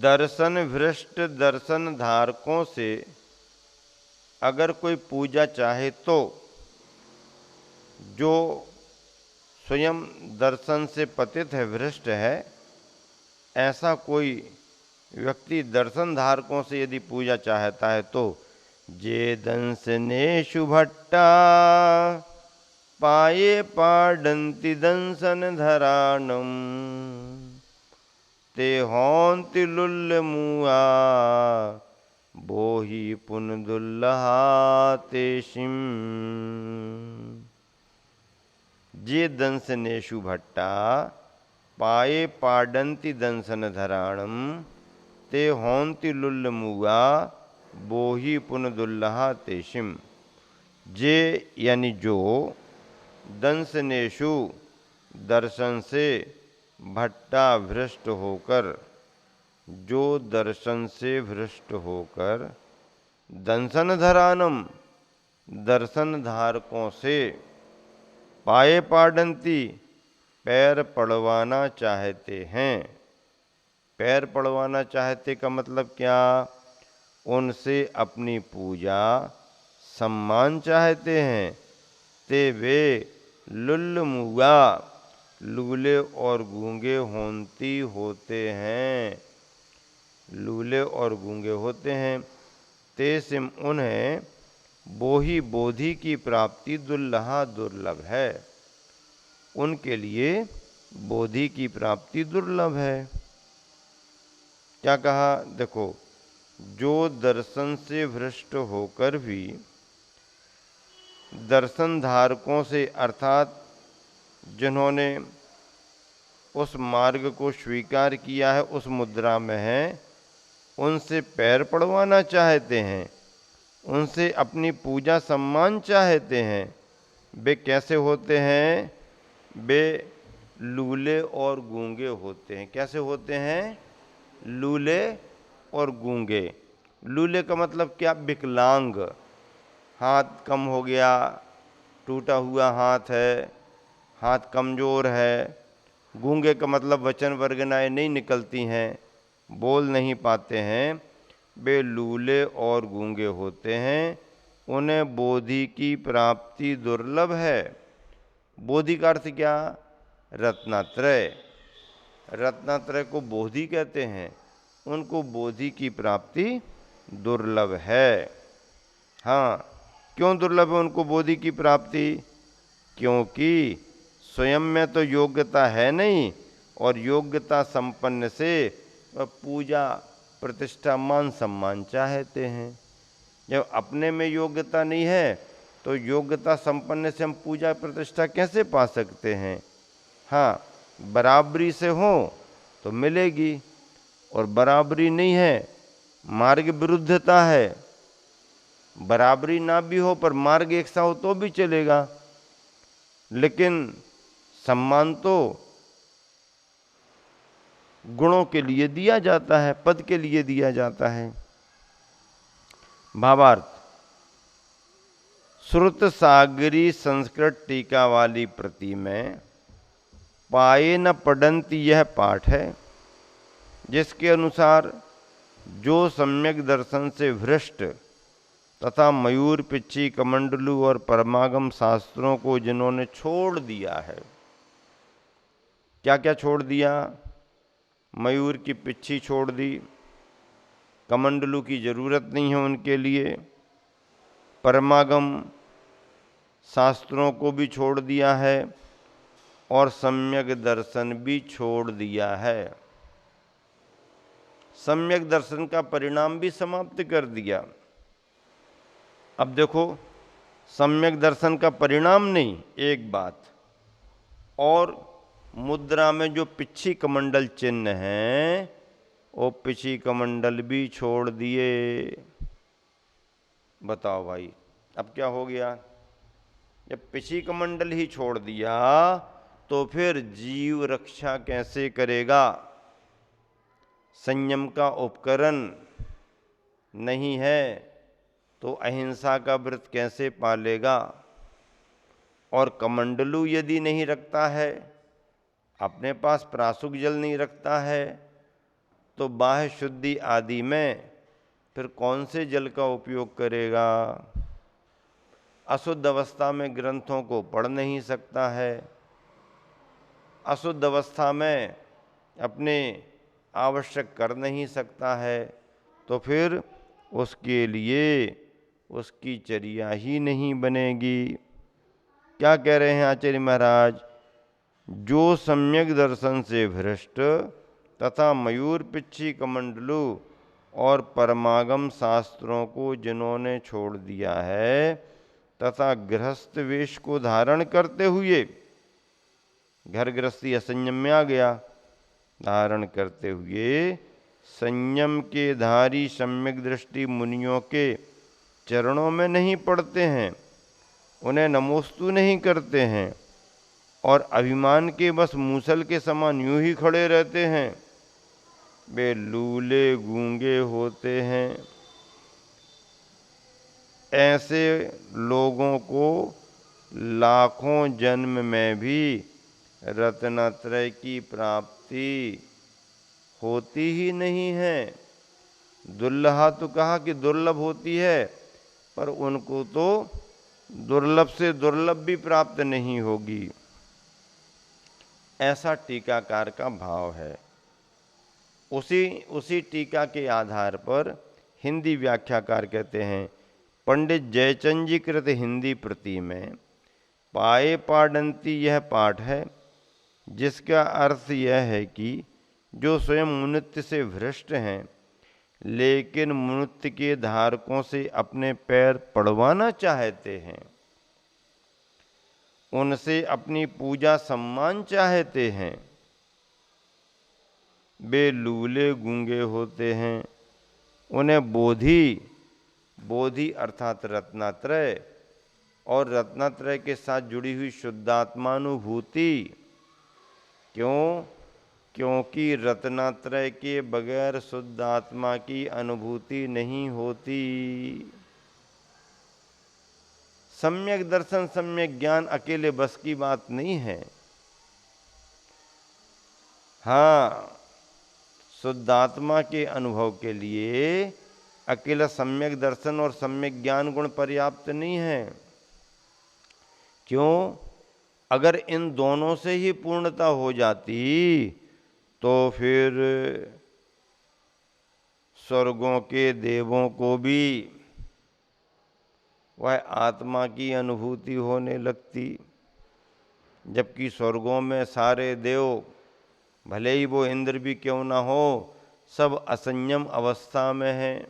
दर्शन भ्रष्ट दर्शन धारकों से अगर कोई पूजा चाहे तो जो स्वयं दर्शन से पतित है, भ्रष्ट है, ऐसा कोई व्यक्ति दर्शन धारकों से यदि पूजा चाहता है तो जे दंसनेषु भट्टा पाये पाडंति दंसन धराणम ते होंति लुल्ल मुआ बोहि पुन दुल्लहा तेषिम। जे दंसनेषु भट्टा पाये पाडंति दंसन धराणम ते होंति लुल्ल मुआ बोहि पुन दुल्लहा तेषिम। जे यानी जो दंसनेषु दर्शन से भट्टा भ्रष्ट होकर, जो दर्शन से भ्रष्ट होकर दंसन धरानम दर्शन धारकों से पाये पाडंती पैर पड़वाना चाहते हैं। पैर पड़वाना चाहते का मतलब क्या? उनसे अपनी पूजा सम्मान चाहते हैं। ते वे लुल्ल मुआ लूले और गूंगे होंती होते हैं, लूले और गूंगे होते हैं। ते सिम उन्हें बोही बोधि की प्राप्ति दुर्लहा दुर्लभ है, उनके लिए बोधि की प्राप्ति दुर्लभ है। क्या कहा? देखो, जो दर्शन से भ्रष्ट होकर भी दर्शन धारकों से, अर्थात जिन्होंने उस मार्ग को स्वीकार किया है, उस मुद्रा में है, उनसे पैर पड़वाना चाहते हैं, उनसे अपनी पूजा सम्मान चाहते हैं। वे कैसे होते हैं? वे लूले और गूंगे होते हैं। कैसे होते हैं? लूले और गूंगे। लूले का मतलब क्या? विकलांग, हाथ कम हो गया, टूटा हुआ हाथ है, हाथ कमजोर है। गूंगे का मतलब वचन वर्गनाएं नहीं निकलती हैं, बोल नहीं पाते हैं। वे लूले और गूंगे होते हैं, उन्हें बोधि की प्राप्ति दुर्लभ है। बोधि का अर्थ क्या? रत्नात्रय। रत्नात्रय को बोधि कहते हैं। उनको बोधि की प्राप्ति दुर्लभ है। हाँ, क्यों दुर्लभ है उनको बोधि की प्राप्ति? क्योंकि स्वयं में तो योग्यता है नहीं, और योग्यता संपन्न से वह पूजा प्रतिष्ठा मान सम्मान चाहते हैं। जब अपने में योग्यता नहीं है तो योग्यता संपन्न से हम पूजा प्रतिष्ठा कैसे पा सकते हैं? हाँ, बराबरी से हो तो मिलेगी, और बराबरी नहीं है, मार्ग विरुद्धता है। बराबरी ना भी हो पर मार्ग एक सा हो तो भी चलेगा, लेकिन सम्मान तो गुणों के लिए दिया जाता है, पद के लिए दिया जाता है। भावार्थ, श्रुत सागरी संस्कृत टीका वाली प्रति में पाये न पडंती यह पाठ है, जिसके अनुसार जो सम्यक दर्शन से भ्रष्ट तथा मयूर, पिच्ची, कमंडलू और परमागम शास्त्रों को जिन्होंने छोड़ दिया है। क्या क्या छोड़ दिया? मयूर की पिच्ची छोड़ दी, कमंडलू की जरूरत नहीं है उनके लिए, परमागम शास्त्रों को भी छोड़ दिया है, और सम्यक दर्शन भी छोड़ दिया है। सम्यक दर्शन का परिणाम भी समाप्त कर दिया। अब देखो, सम्यक दर्शन का परिणाम नहीं, एक बात और, मुद्रा में जो पिछी कमंडल चिन्ह हैं, वो पिछी कमंडल भी छोड़ दिए। बताओ भाई, अब क्या हो गया? जब पिछी कमंडल ही छोड़ दिया तो फिर जीव रक्षा कैसे करेगा? संयम का उपकरण नहीं है तो अहिंसा का व्रत कैसे पालेगा? और कमंडलू यदि नहीं रखता है, अपने पास प्रासुक जल नहीं रखता है, तो बाह्य शुद्धि आदि में फिर कौन से जल का उपयोग करेगा? अशुद्ध अवस्था में ग्रंथों को पढ़ नहीं सकता है, अशुद्ध अवस्था में अपने आवश्यक कर नहीं सकता है, तो फिर उसके लिए उसकी चर्या ही नहीं बनेगी। क्या कह रहे हैं आचार्य महाराज? जो सम्यक दर्शन से भ्रष्ट तथा मयूर पिच्छी कमंडलू और परमागम शास्त्रों को जिन्होंने छोड़ दिया है तथा गृहस्थ वेश को धारण करते हुए, घर गृहस्थी असंयम में आ गया, धारण करते हुए संयम के धारी सम्यक दृष्टि मुनियों के चरणों में नहीं पड़ते हैं, उन्हें नमोस्तु नहीं करते हैं और अभिमान के बस मूसल के समान यूं ही खड़े रहते हैं, वे लूले गूंगे होते हैं। ऐसे लोगों को लाखों जन्म में भी रत्नत्रय की प्राप्ति होती ही नहीं है। दुर्लभा तो कहा कि दुर्लभ होती है, पर उनको तो दुर्लभ से दुर्लभ भी प्राप्त नहीं होगी। ऐसा टीकाकार का भाव है। उसी टीका के आधार पर हिंदी व्याख्याकार कहते हैं, पंडित जयचंद जी कृत हिंदी प्रति में पाए पाडंती यह पाठ है, जिसका अर्थ यह है कि जो स्वयं मुनित्य से भ्रष्ट हैं लेकिन मुनित्य के धारकों से अपने पैर पड़वाना चाहते हैं, उनसे अपनी पूजा सम्मान चाहते हैं, वे लूले गूंगे होते हैं। उन्हें बोधि अर्थात रत्नात्रय और रत्नात्रय के साथ जुड़ी हुई शुद्धात्मानुभूति, क्योंकि रत्नात्रय के बगैर शुद्ध आत्मा की अनुभूति नहीं होती। सम्यक दर्शन सम्यक ज्ञान अकेले बस की बात नहीं है। हाँ, शुद्धात्मा के अनुभव के लिए अकेला सम्यक दर्शन और सम्यक ज्ञान गुण पर्याप्त नहीं है। क्यों? अगर इन दोनों से ही पूर्णता हो जाती तो फिर स्वर्गों के देवों को भी वह आत्मा की अनुभूति होने लगती, जबकि स्वर्गों में सारे देव, भले ही वो इंद्र भी क्यों ना हो, सब असंयम अवस्था में हैं।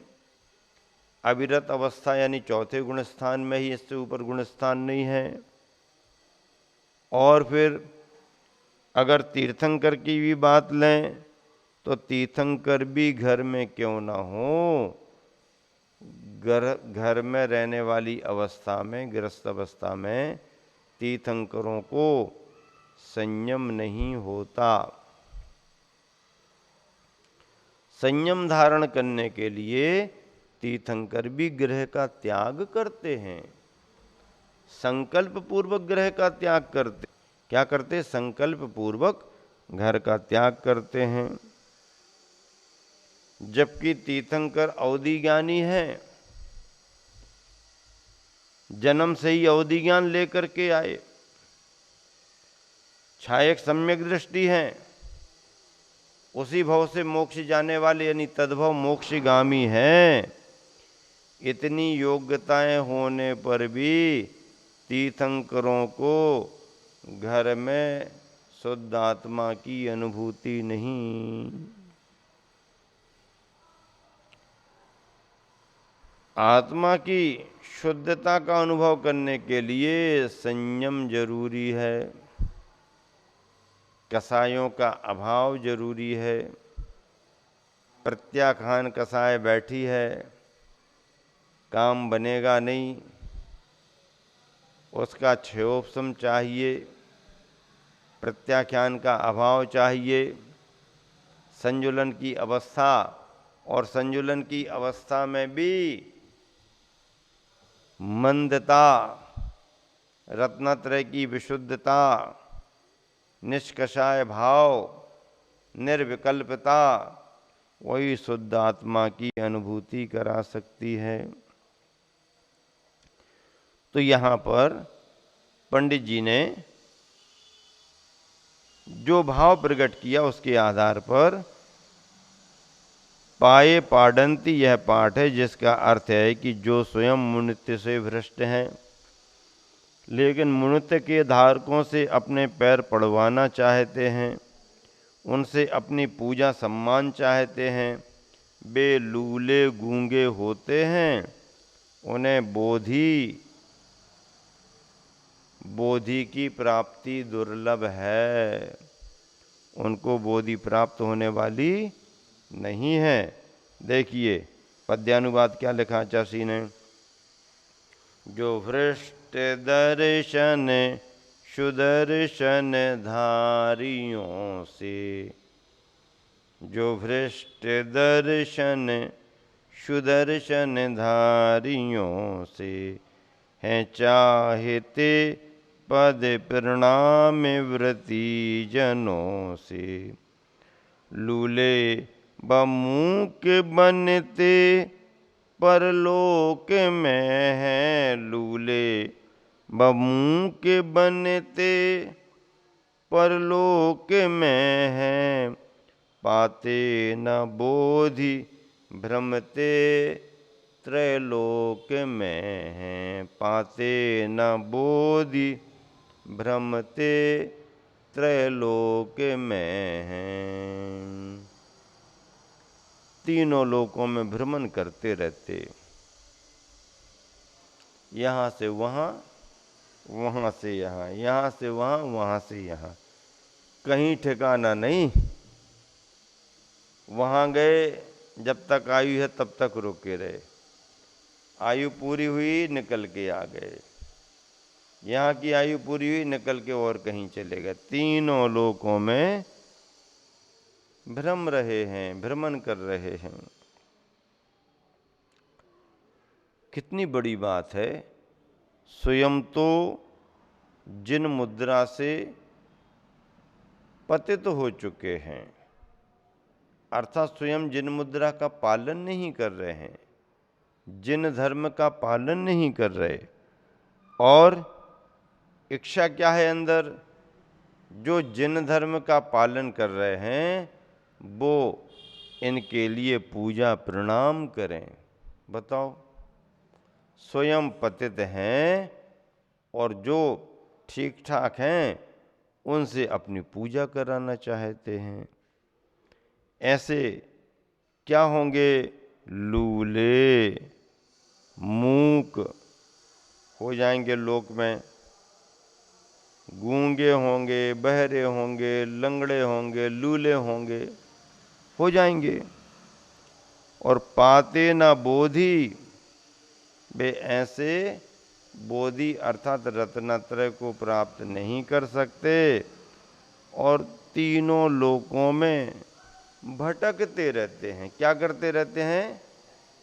अविरत अवस्था यानी चौथे गुण स्थान में ही, इससे ऊपर गुण स्थान नहीं है। और फिर अगर तीर्थंकर की भी बात लें तो तीर्थंकर भी घर में क्यों ना हो, घर में रहने वाली अवस्था में, गृहस्थ अवस्था में तीर्थंकरों को संयम नहीं होता। संयम धारण करने के लिए तीर्थंकर भी गृह का त्याग करते हैं, संकल्प पूर्वक गृह का त्याग करते। क्या करते? संकल्प पूर्वक घर का त्याग करते हैं। जबकि तीर्थंकर अवधि ज्ञानी है, जन्म से ही अवधि ज्ञान लेकर के आए, छायक सम्यक दृष्टि है, उसी भव से मोक्ष जाने वाले यानी तद्भव मोक्षगामी हैं। इतनी योग्यताएं होने पर भी तीर्थंकरों को घर में शुद्ध आत्मा की अनुभूति नहीं। आत्मा की शुद्धता का अनुभव करने के लिए संयम जरूरी है, कसायों का अभाव जरूरी है। प्रत्याखान कसाय बैठी है, काम बनेगा नहीं, उसका क्षयोपशम चाहिए, प्रत्याख्यान का अभाव चाहिए, संजुलन की अवस्था, और संजुलन की अवस्था में भी मंदता, रत्नत्रय की विशुद्धता, निष्कषाय भाव, निर्विकल्पता, वही शुद्ध आत्मा की अनुभूति करा सकती है। तो यहाँ पर पंडित जी ने जो भाव प्रकट किया उसके आधार पर पाये पाडंती यह पाठ है, जिसका अर्थ है कि जो स्वयं मुनित्य से भ्रष्ट हैं लेकिन मुनित्य के धारकों से अपने पैर पड़वाना चाहते हैं, उनसे अपनी पूजा सम्मान चाहते हैं, वे लूले गूंगे होते हैं, उन्हें बोधि की प्राप्ति दुर्लभ है, उनको बोधि प्राप्त होने वाली नहीं है। देखिए पद्यानुवाद क्या लिखा चाषी ने। जो भ्रष्ट दर्शन सुदर्शन धारियों से, जो भ्रष्ट दर्शन सुदर्शन धारियों से, हैं चाहते पद प्रणाम व्रती जनों से, लूले बमूक बनते परलोक में है, लूले बमूक बनते परलोक में है, पाते न बोधि भ्रमते त्रैलोक में है, पाते न बोधि भ्रमते त्रैलोक में हैं। तीनों लोकों में भ्रमण करते रहते, यहाँ से वहाँ, वहाँ से यहाँ, यहाँ से वहाँ, वहाँ से यहाँ, कहीं ठिकाना नहीं। वहाँ गए, जब तक आयु है तब तक रुके रहे, आयु पूरी हुई निकल के आ गए, यहाँ की आयु पूरी हुई निकल के और कहीं चले गए। तीनों लोकों में भ्रम रहे हैं, भ्रमण कर रहे हैं। कितनी बड़ी बात है। स्वयं तो जिन मुद्रा से पतित हो चुके हैं, अर्थात स्वयं जिन मुद्रा का पालन नहीं कर रहे हैं, जिन धर्म का पालन नहीं कर रहे, और इच्छा क्या है अंदर, जो जिन धर्म का पालन कर रहे हैं वो इनके लिए पूजा प्रणाम करें। बताओ, स्वयं पतित हैं और जो ठीक ठाक हैं उनसे अपनी पूजा कराना चाहते हैं। ऐसे क्या होंगे? लूले मूक हो जाएंगे लोक में, गूंगे होंगे, बहरे होंगे, लंगड़े होंगे, लूले होंगे, हो जाएंगे। और पाते ना बोधि, वे ऐसे बोधि अर्थात रत्नत्रय को प्राप्त नहीं कर सकते और तीनों लोकों में भटकते रहते हैं। क्या करते रहते हैं?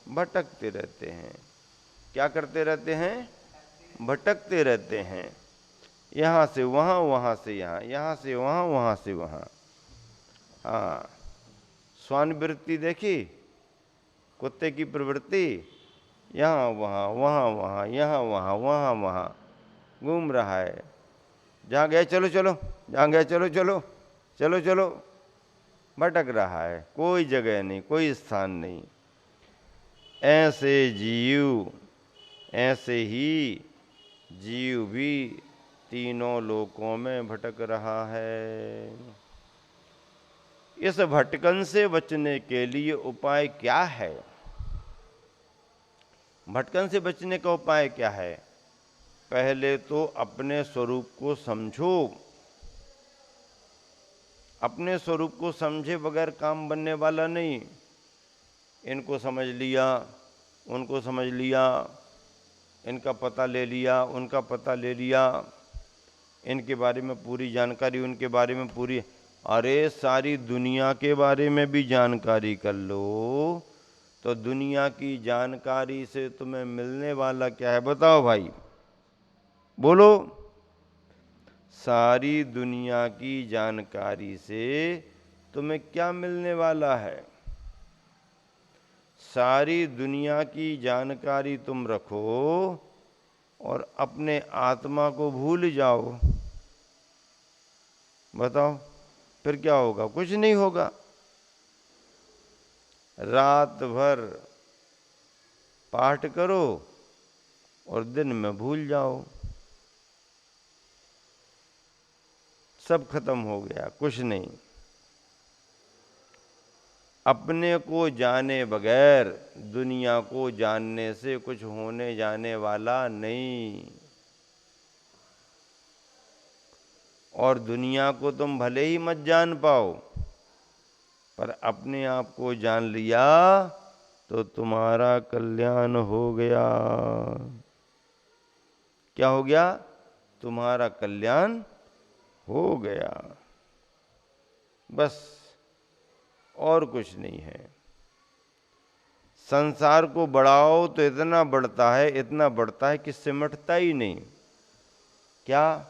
भटकते रहते हैं। क्या करते रहते हैं? भटकते रहते हैं। यहाँ से वहाँ, वहाँ से यहाँ, यहाँ से वहाँ, वहाँ से वहाँ। हाँ, स्वान वृत्ति देखी, कुत्ते की प्रवृत्ति, यहाँ वहाँ, वहाँ वहाँ, यहाँ वहाँ, वहाँ वहाँ घूम रहा है। जहाँ गए चलो चलो, जहाँ गए चलो चलो, चलो चलो, भटक रहा है, कोई जगह नहीं, कोई स्थान नहीं। ऐसे जीव, ऐसे ही जीव भी तीनों लोकों में भटक रहा है। इस भटकन से बचने के लिए उपाय क्या है? भटकन से बचने का उपाय क्या है? पहले तो अपने स्वरूप को समझो। अपने स्वरूप को समझे बगैर काम बनने वाला नहीं। इनको समझ लिया, उनको समझ लिया, इनका पता ले लिया, उनका पता ले लिया, इनके बारे में पूरी जानकारी, उनके बारे में पूरी, अरे सारी दुनिया के बारे में भी जानकारी कर लो तो दुनिया की जानकारी से तुम्हें मिलने वाला क्या है? बताओ भाई, बोलो। सारी दुनिया की जानकारी से तुम्हें क्या मिलने वाला है? सारी दुनिया की जानकारी तुम रखो और अपने आत्मा को भूल जाओ, बताओ फिर क्या होगा? कुछ नहीं होगा। रात भर पाठ करो और दिन में भूल जाओ, सब खत्म हो गया, कुछ नहीं। अपने को जाने बगैर दुनिया को जानने से कुछ होने जाने वाला नहीं। और दुनिया को तुम भले ही मत जान पाओ, पर अपने आप को जान लिया तो तुम्हारा कल्याण हो गया। क्या हो गया? तुम्हारा कल्याण हो गया, बस और कुछ नहीं है। संसार को बढ़ाओ तो इतना बढ़ता है, इतना बढ़ता है कि सिमटता ही नहीं। क्या?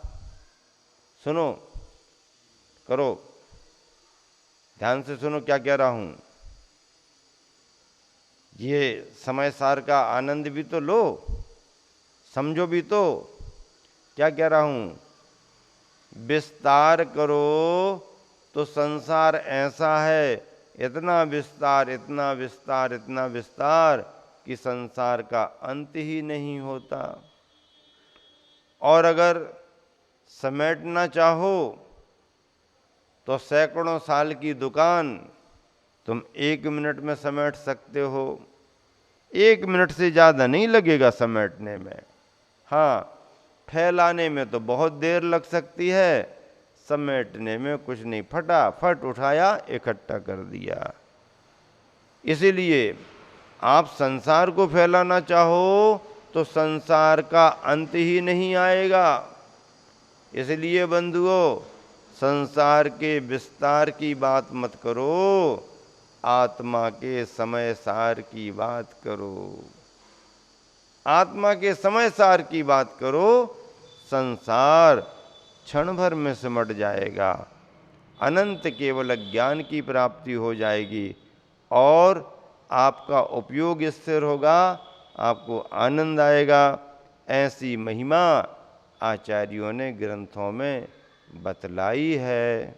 सुनो, करो, ध्यान से सुनो क्या कह रहा हूं। ये समय सार का आनंद भी तो लो, समझो भी तो क्या कह रहा हूं। विस्तार करो तो संसार ऐसा है, इतना विस्तार, इतना विस्तार, इतना विस्तार कि संसार का अंत ही नहीं होता। और अगर समेटना चाहो तो सैकड़ों साल की दुकान तुम 1 मिनट में समेट सकते हो। 1 मिनट से ज़्यादा नहीं लगेगा समेटने में। हाँ, फैलाने में तो बहुत देर लग सकती है, समेटने में कुछ नहीं, फटाफट उठाया, इकट्ठा कर दिया। इसीलिए आप संसार को फैलाना चाहो तो संसार का अंत ही नहीं आएगा। इसलिए बंधुओं, संसार के विस्तार की बात मत करो, आत्मा के समय सार की बात करो। आत्मा के समय सार की बात करो, संसार क्षण भर में सिमट जाएगा, अनंत केवल ज्ञान की प्राप्ति हो जाएगी और आपका उपयोग स्थिर होगा, आपको आनंद आएगा। ऐसी महिमा आचार्यों ने ग्रंथों में बतलाई है।